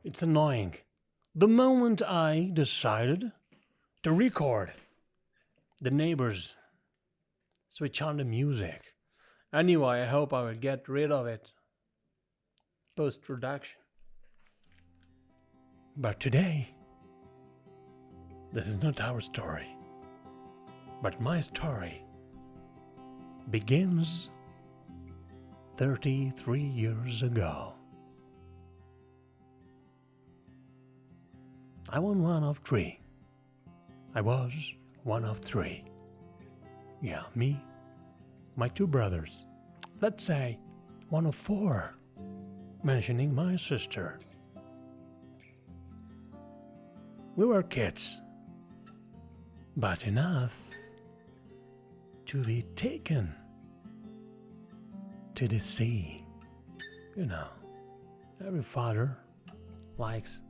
It's annoying. The moment I decided to record, the neighbors switch on the music. Anyway, I hope I will get rid of it post production. But today, this is not our story, but my story begins 33 years ago. I was one of three. I was one of three. Yeah, me, my two brothers. Let's say one of four, mentioning my sister. We were kids, but enough to be taken to the sea. You know, every father likes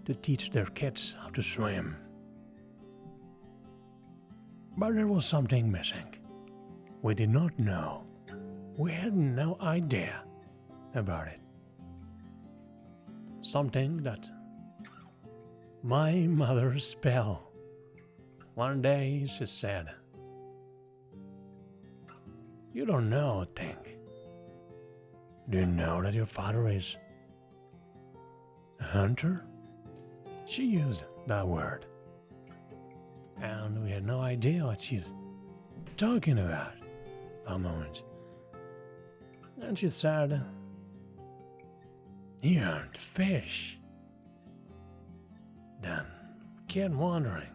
to teach their kids how to swim. But there was something missing. We did not know. We had no idea about it. Something that my mother spelled. One day she said, "You don't know a thing. Do you know that your father is a hunter?" She used that word. And we had no idea what she's talking about at that moment. And she said, "He hunt fish." Then kept wondering,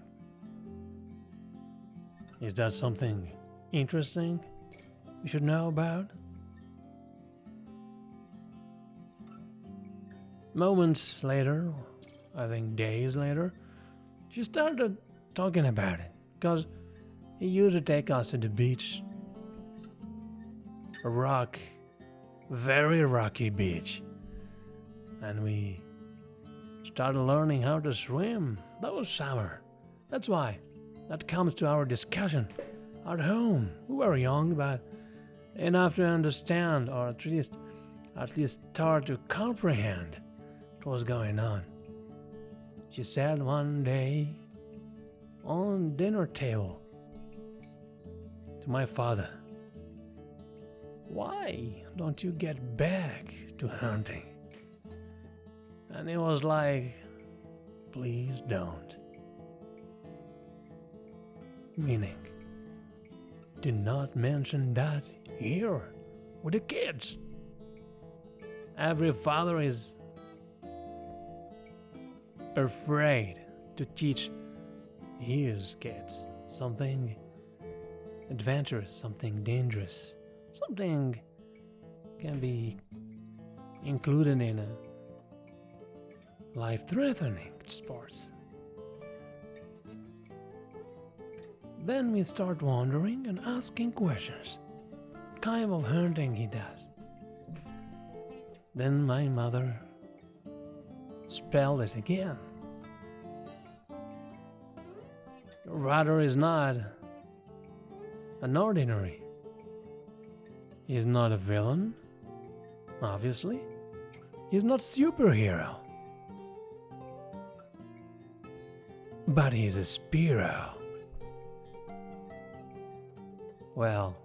is that something interesting we should know about? Moments later, I think days later, she started talking about it, because he used to take us to the beach. A very rocky beach. And we started learning how to swim. That was summer. That's why that comes to our discussion at home. We were young, but enough to understand, or at least start to comprehend what was going on. She said one day on dinner table to my father, "Why don't you get back to hunting?" And he was like, "Please don't." Meaning, do not mention that here with the kids. Every father is afraid to teach his kids something adventurous, something dangerous, something can be included in a life-threatening sports. Then we start wondering and asking questions. What kind of hunting he does? Then my mother spelled it again. Rather is not an ordinary. He's not a villain, obviously. He's not a superhero. But he's a spearo. Well,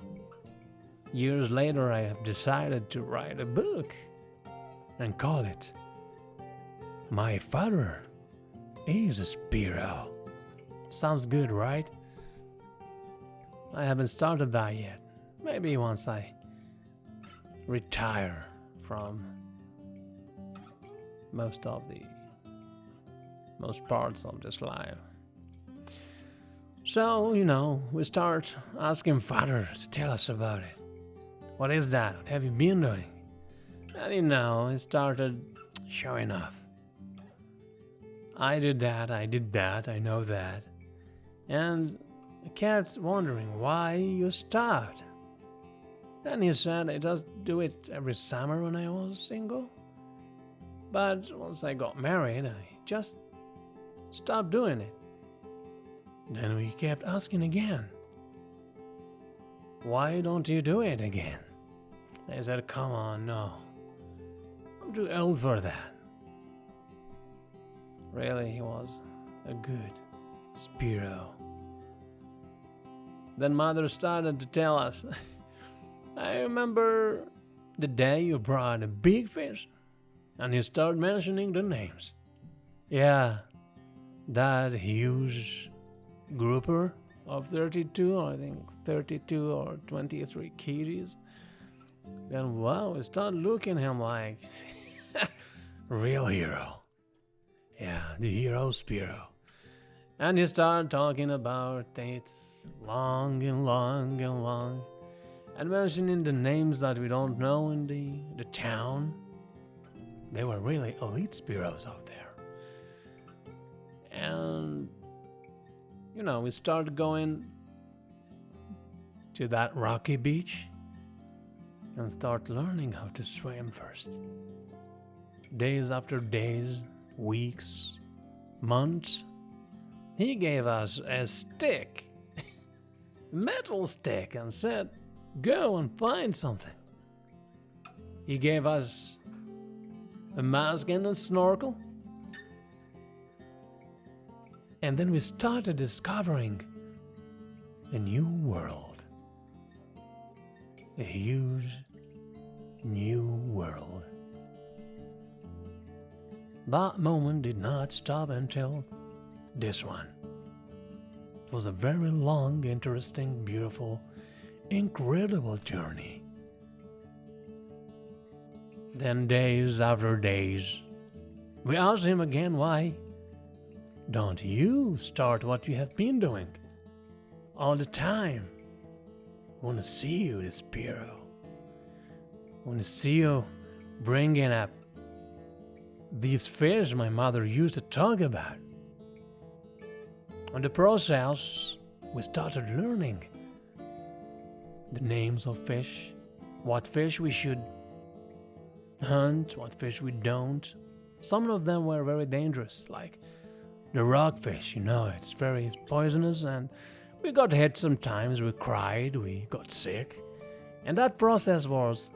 years later I have decided to write a book and call it "My Father is a Spearo." Sounds good, right? I haven't started that yet. Maybe once I retire from most parts of this life. So, we start asking Father to tell us about it. What is that? What have you been doing? And it started showing off. I did that, I know that. And I kept wondering why you stopped. Then he said I just do it every summer when I was single. But once I got married, I just stopped doing it. Then we kept asking again, "Why don't you do it again?" I said, "Come on, no. I'm too old for that. Really, he was a good Spiro. Then mother started to tell us, I remember the day you brought a big fish, and you started mentioning the names. Yeah, that huge grouper of 32, I think 32 or 23 kgs. Then wow, we started looking at him like real hero. Yeah, the hero Spiro. And he started talking about it long and long and long, and mentioning the names that we don't know in the town. They were really elite Spiros out there. And, we started going to that rocky beach and start learning how to swim first. Days after days, weeks, months, he gave us a stick, metal stick, and said, go and find something. He gave us a mask and a snorkel. And then we started discovering a new world. A huge new world. That moment did not stop until this one. It was a very long, interesting, beautiful, incredible journey. Then days after days, we asked him again, why don't you start what you have been doing all the time? I want to see you, Spiro. I want to see you bringing up these fish my mother used to talk about. In the process, we started learning the names of fish, what fish we should hunt, what fish we don't. Some of them were very dangerous, like the rockfish, it's very poisonous, and we got hit sometimes, we cried, we got sick. And that process was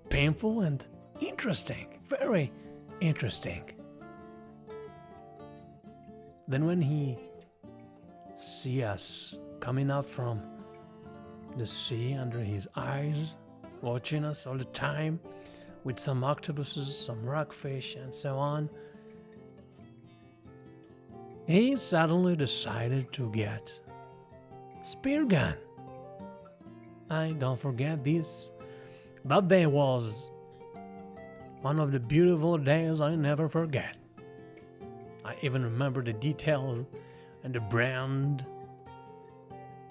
painful and interesting, very interesting. Then when he see us coming up from the sea under his eyes, watching us all the time, with some octopuses, some rockfish, and so on, he suddenly decided to get spear gun. I don't forget this. That day was one of the beautiful days I never forget. I even remember the details and the brand.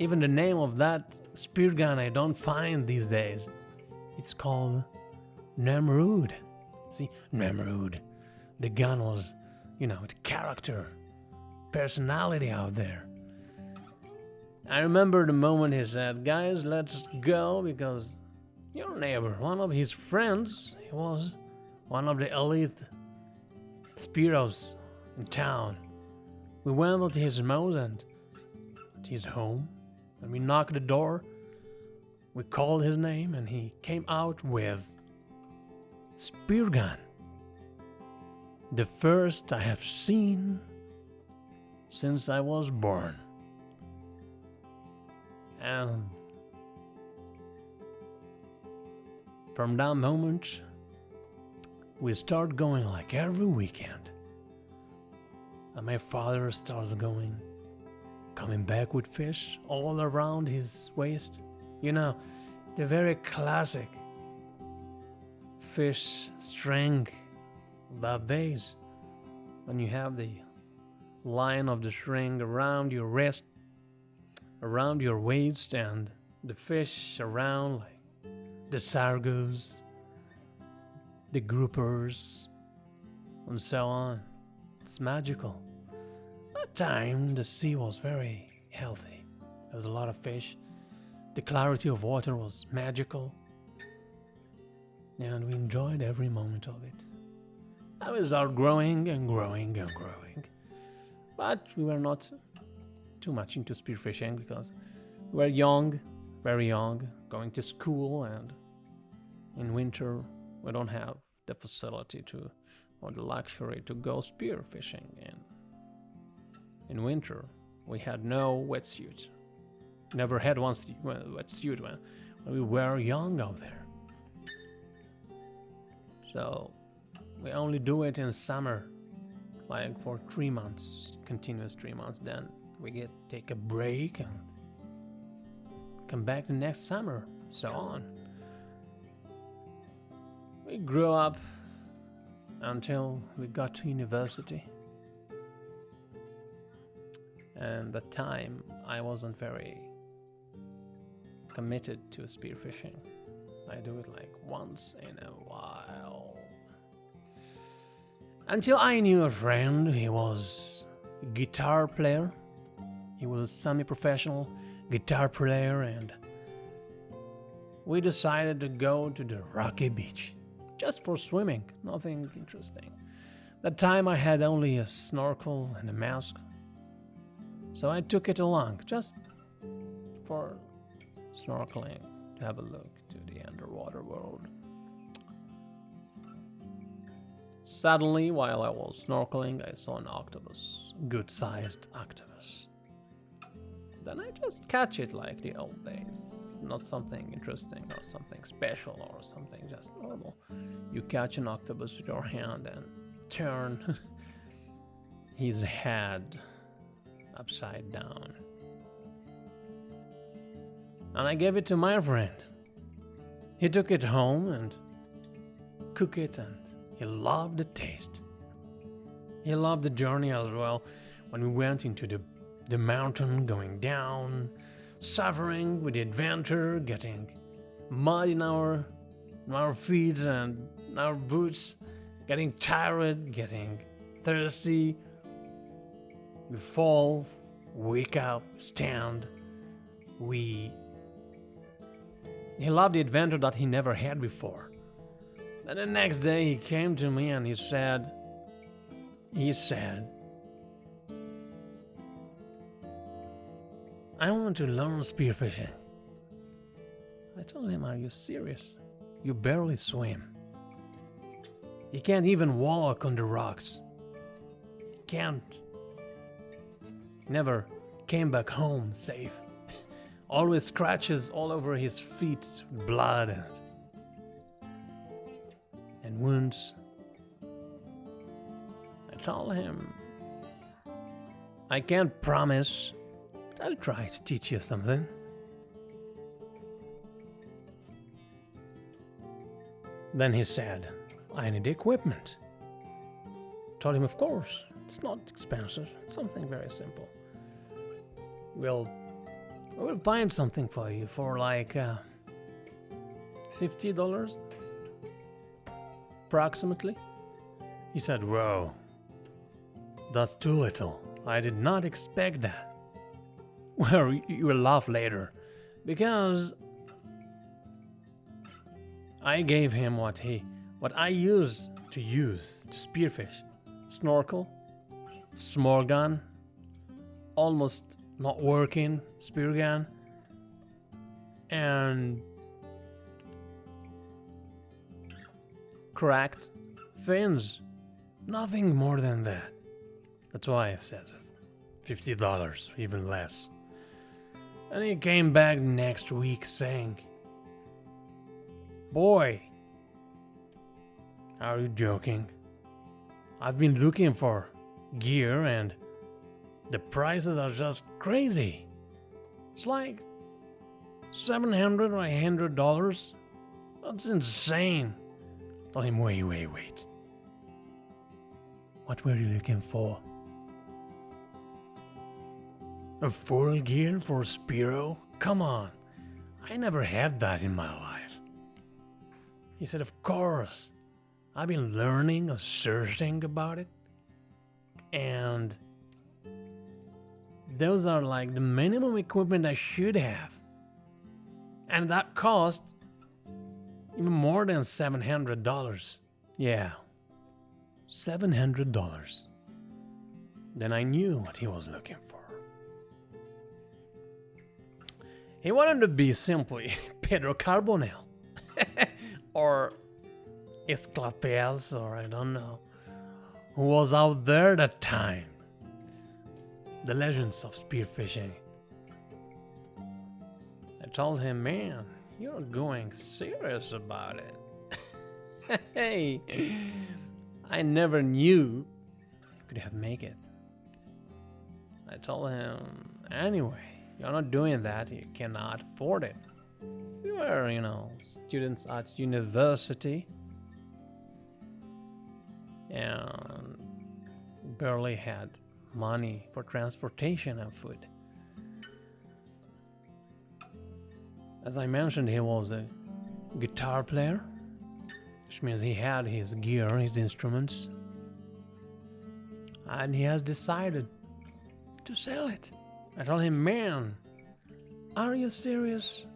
Even the name of that spear gun I don't find these days. It's called Nemrud. See, Nemrud. The gun was, with character, personality out there. I remember the moment he said, guys, let's go, because your neighbor, one of his friends, he was one of the elite Spiros in town. We went to his house and to his home, and we knocked the door. We called his name, and he came out with spear gun. The first I have seen since I was born. And from that moment, we start going like every weekend. And my father starts coming back with fish all around his waist. The very classic fish string that days, when you have the line of the string around your wrist, around your waist, and the fish around, like the sargos, the groupers, and so on. It's magical. That time the sea was very healthy. There was a lot of fish. The clarity of water was magical, and we enjoyed every moment of it. I was out growing and growing and growing, but we were not too much into spearfishing because we were young, very young, going to school, and in winter we don't have the facility or the luxury to go spearfishing in in winter, we had no wetsuit. Never had one wetsuit when we were young out there. So we only do it in summer, like for 3 months, continuous 3 months. Then we take a break and come back the next summer, so on. We grew up until we got to university. And that time I wasn't very committed to spearfishing. I do it like once in a while. Until I knew a friend. He was a guitar player. He was a semi-professional guitar player, and we decided to go to the rocky beach. Just for swimming, nothing interesting. That time I had only a snorkel and a mask. So I took it along, just for snorkeling, to have a look to the underwater world. Suddenly, while I was snorkeling, I saw an octopus, a good-sized octopus. Then I just catch it like the old days. Not something interesting or something special or something just normal. You catch an octopus with your hand and turn his head upside down. And I gave it to my friend. He took it home and cooked it, and he loved the taste. He loved the journey as well. When we went into the mountain, going down, suffering with the adventure, getting mud in our feet and our boots, getting tired, getting thirsty. We fall, wake up, stand. He loved the adventure that he never had before. And the next day he came to me and he said, I want to learn spearfishing. I told him, are you serious? You barely swim. You can't even walk on the rocks. You can't. Never came back home safe. Always scratches all over his feet, blood and wounds. I told him, I can't promise, but I'll try to teach you something. Then he said, I need equipment. Told him, of course, it's not expensive, it's something very simple. We'll find something for you for like $50 approximately. He said, whoa, that's too little. I did not expect that. Well, you will laugh later, because I gave him what I use to spearfish. Snorkel, small gun, almost not working spear gun, and cracked fins. Nothing more than that. That's why I said $50, even less. And he came back next week saying, boy, are you joking? I've been looking for gear and the prices are just crazy. It's like $700 or $800. That's insane. I told him, wait. What were you looking for? A full gear for Spiro? Come on. I never had that in my life. He said, of course. I've been learning or searching about it. And those are like the minimum equipment I should have. And that cost even more than $700. Yeah, $700. Then I knew what he was looking for. He wanted to be simply Pedro Carbonell. Or Esclapés, or I don't know, who was out there that time. the legends of spearfishing. I told him, man, you're going serious about it. Hey, I never knew you could have made it. I told him, anyway, you're not doing that, you cannot afford it. We were, students at university and barely had money for transportation and food. As I mentioned, he was a guitar player, which means he had his gear, his instruments, and he has decided to sell it. I told him, man, are you serious?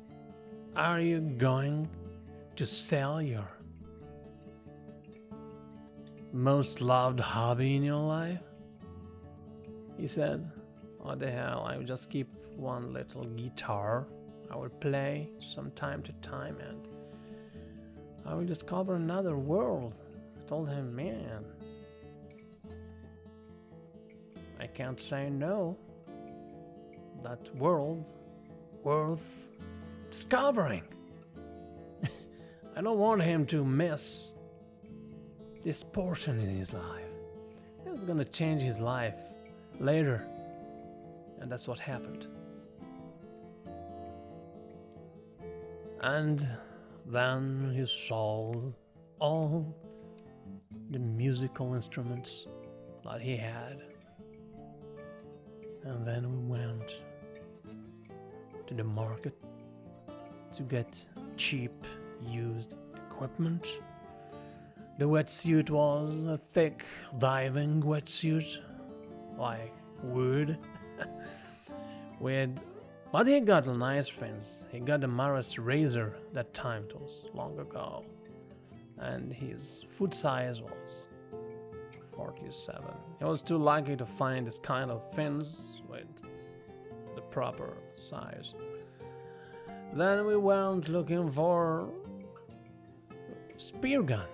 Are you going to sell your most loved hobby in your life? He said, what the hell, I will just keep one little guitar. I will play from time to time and I will discover another world. I told him, man, I can't say no. That world worth discovering. I don't want him to miss this portion in his life. It's gonna change his life later. And that's what happened. And then he sold all the musical instruments that he had. And then we went to the market to get cheap used equipment. The wetsuit was a thick diving wetsuit, like wood, but he got nice fins. He got the Maris Razor that time, it was long ago, and his foot size was 47. He was too lucky to find this kind of fins with the proper size. Then we went looking for spear gun.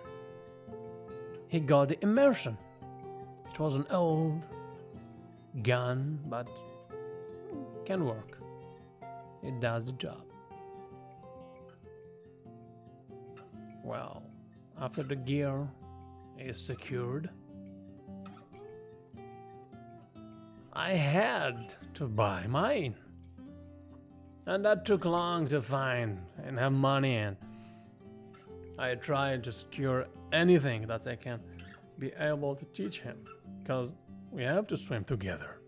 He got the immersion. It was an old gun, but can work. It does the job. Well, after the gear is secured, I had to buy mine. And that took long to find and have money in. I tried to secure anything that I can be able to teach him, because we have to swim together.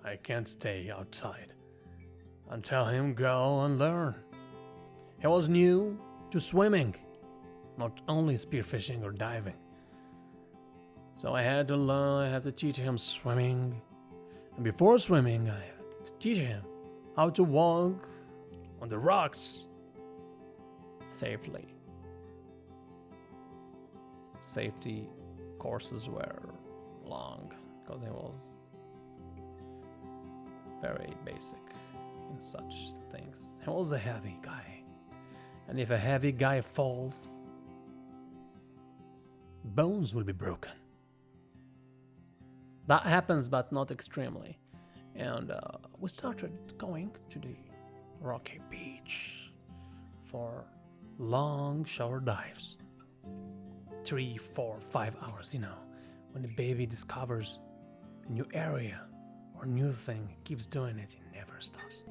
I can't stay outside and tell him go and learn. He was new to swimming, not only spearfishing or diving. So I had to learn, I had to teach him swimming. And before swimming, I had to teach him how to walk on the rocks safely. Safety courses were long because he was very basic in such things. He was a heavy guy, and if a heavy guy falls, bones will be broken. That happens, but not extremely. And we started going to the rocky beach for long shower dives. 3, 4, 5 hours, when the baby discovers a new area or new thing, he keeps doing it, he never stops.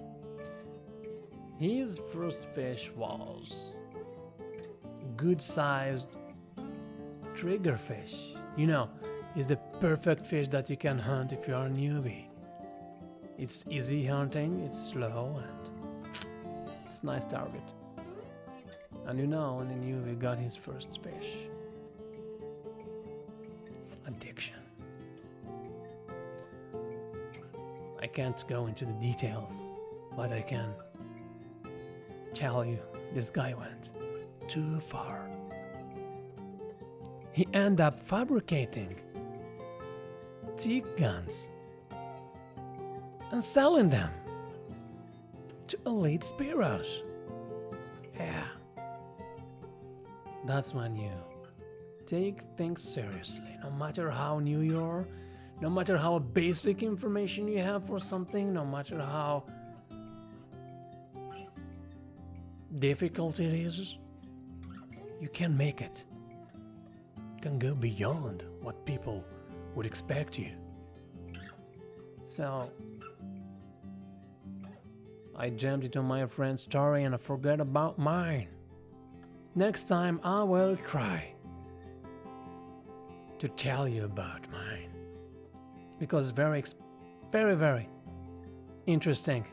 His first fish was a good-sized triggerfish. It's the perfect fish that you can hunt if you are a newbie. It's easy hunting, it's slow, and it's a nice target. And when the newbie got his first fish, it's addiction. I can't go into the details, but I can tell you this guy went too far. He ended up fabricating teak guns and selling them to elite spearos. Yeah. That's when you take things seriously. No matter how new you are, No matter how basic information you have for something, no matter how difficult it is, you can make it. You can go beyond what people would expect you. So, I jumped into my friend's story and I forgot about mine. Next time I will try to tell you about mine because it's very, very interesting.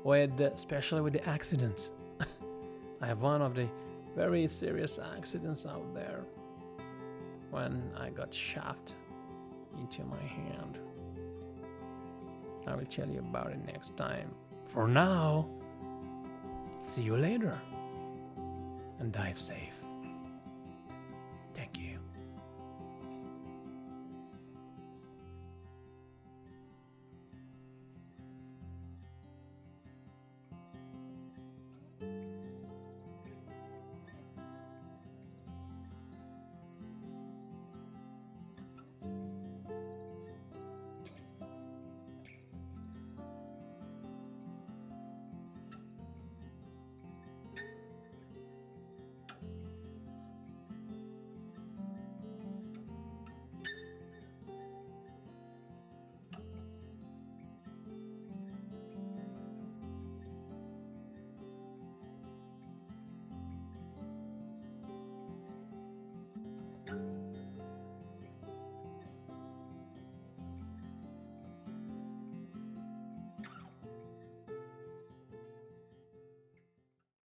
Especially with the accidents. I have one of the very serious accidents out there when I got shot into my hand. I will tell you about it next time. For now, see you later and dive safe. Thank you.